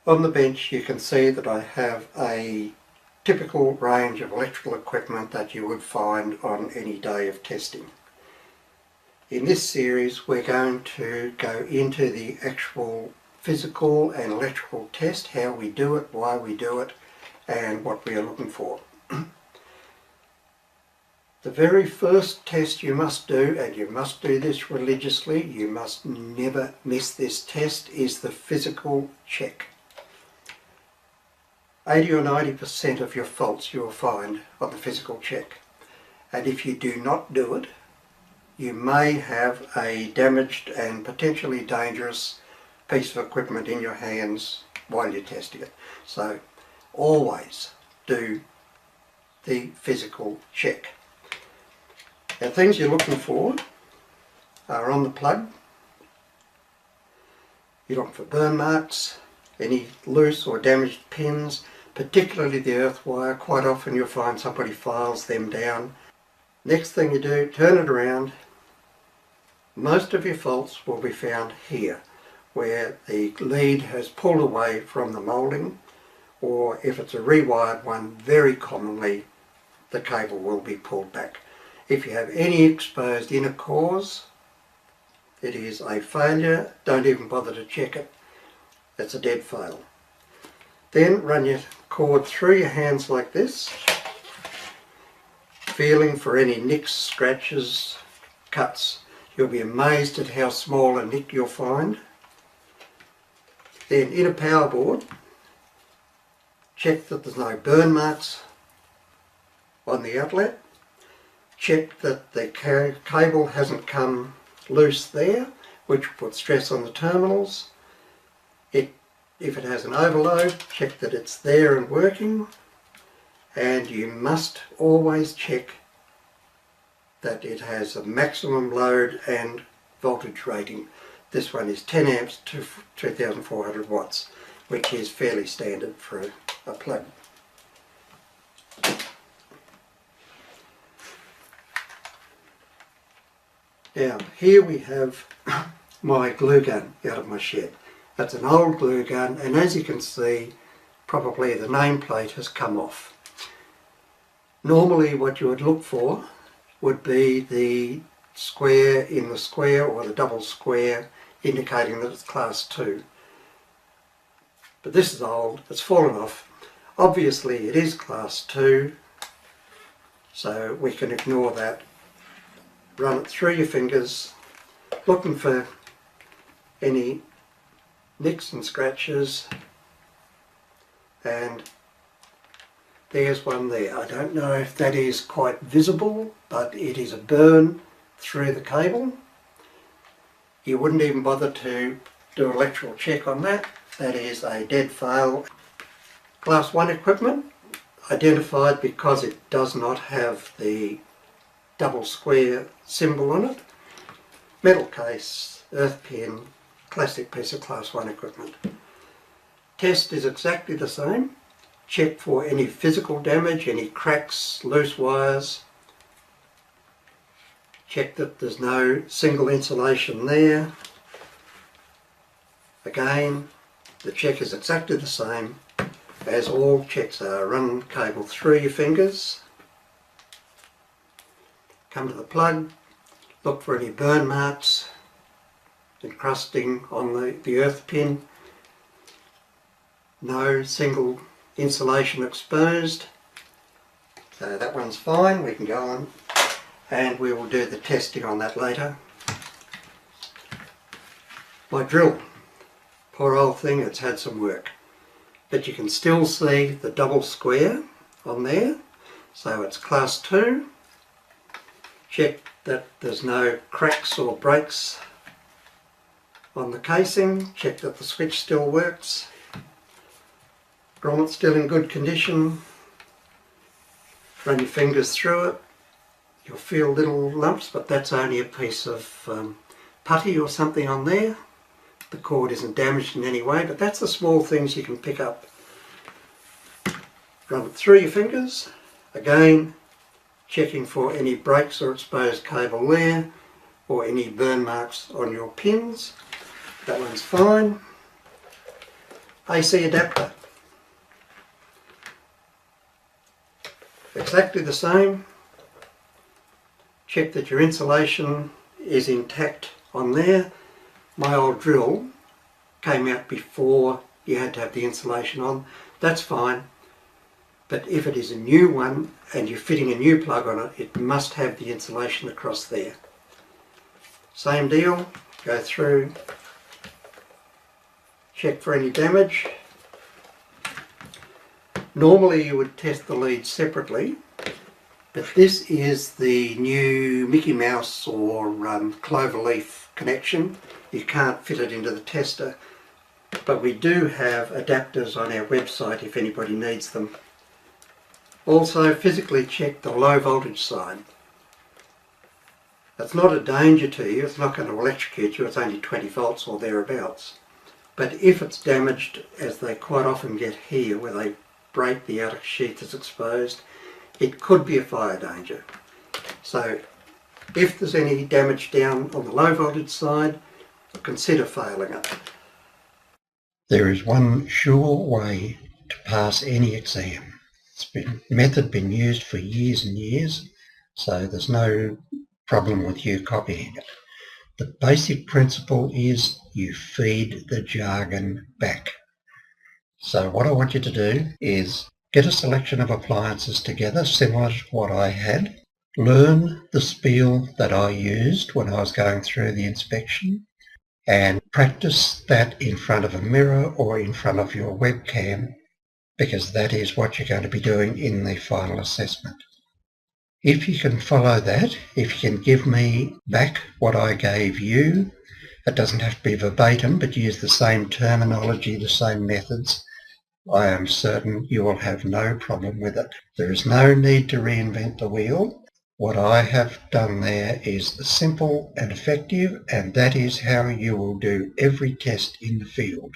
On the bench you can see that I have a typical range of electrical equipment that you would find on any day of testing. In this series we're going to go into the actual physical and electrical test, how we do it, why we do it, and what we are looking for. The very first test you must do, and you must do this religiously, you must never miss this test, is the physical check. 80 or 90% of your faults you will find on the physical check. And if you do not do it, you may have a damaged and potentially dangerous piece of equipment in your hands while you're testing it. So always do the physical check. Now, things you're looking for are on the plug. You look for burn marks, any loose or damaged pins, particularly the earth wire. Quite often you'll find somebody files them down. Next thing you do, turn it around. Most of your faults will be found here, where the lead has pulled away from the moulding, or if it's a rewired one, very commonly the cable will be pulled back. If you have any exposed inner cores, it is a failure. Don't even bother to check it. It's a dead fail. Then run your cord through your hands like this, feeling for any nicks, scratches, cuts. You'll be amazed at how small a nick you'll find. Then in a power board, check that there's no burn marks on the outlet. Check that the cable hasn't come loose there, which will put stress on the terminals. If it has an overload, check that it's there and working. And you must always check that it has a maximum load and voltage rating. This one is 10 amps to 2400 watts, which is fairly standard for a plug. Now, here we have my glue gun out of my shed. That's an old glue gun, and as you can see, probably the nameplate has come off. Normally what you would look for would be the square in the square or the double square indicating that it's class 2. But this is old, it's fallen off. Obviously it is class 2, so we can ignore that. Run it through your fingers, looking for any nicks and scratches, and there's one there. I don't know if that is quite visible, but it is a burn through the cable. You wouldn't even bother to do an electrical check on that. That is a dead fail. Class 1 equipment identified because it does not have the double square symbol on it. Metal case, earth pin, classic piece of class 1 equipment. Test is exactly the same. Check for any physical damage, any cracks, loose wires. Check that there's no single insulation there. Again, the check is exactly the same as all checks are. Run cable through your fingers. Come to the plug, look for any burn marks, encrusting on the earth pin. No single insulation exposed. So that one's fine, we can go on and we will do the testing on that later. My drill, poor old thing, it's had some work. But you can still see the double square on there, so it's class 2. Check that there's no cracks or breaks on the casing. Check that the switch still works. Grommet's still in good condition. Run your fingers through it. You'll feel little lumps, but that's only a piece of putty or something on there. The cord isn't damaged in any way, but that's the small things you can pick up. Run it through your fingers. Again, checking for any breaks or exposed cable there, or any burn marks on your pins. That one's fine. AC adapter. Exactly the same. Check that your insulation is intact on there. My old drill came out before you had to have the insulation on. That's fine. But if it is a new one and you're fitting a new plug on it, it must have the insulation across there. Same deal, go through, check for any damage. Normally you would test the leads separately, but this is the new Mickey Mouse or Cloverleaf connection. You can't fit it into the tester, but we do have adapters on our website if anybody needs them. Also physically check the low voltage side. It's not a danger to you, it's not going to electrocute you, it's only 20 volts or thereabouts. But if it's damaged, as they quite often get here where they break, the outer sheath is exposed, it could be a fire danger. So if there's any damage down on the low voltage side, consider failing it. There is one sure way to pass any exam. Method been used for years and years, so there's no problem with you copying it. The basic principle is you feed the jargon back. So what I want you to do is get a selection of appliances together similar to what I had, learn the spiel that I used when I was going through the inspection, and practice that in front of a mirror or in front of your webcam, because that is what you're going to be doing in the final assessment. If you can follow that, if you can give me back what I gave you, it doesn't have to be verbatim, but use the same terminology, the same methods, I am certain you will have no problem with it. There is no need to reinvent the wheel. What I have done there is simple and effective, and that is how you will do every test in the field.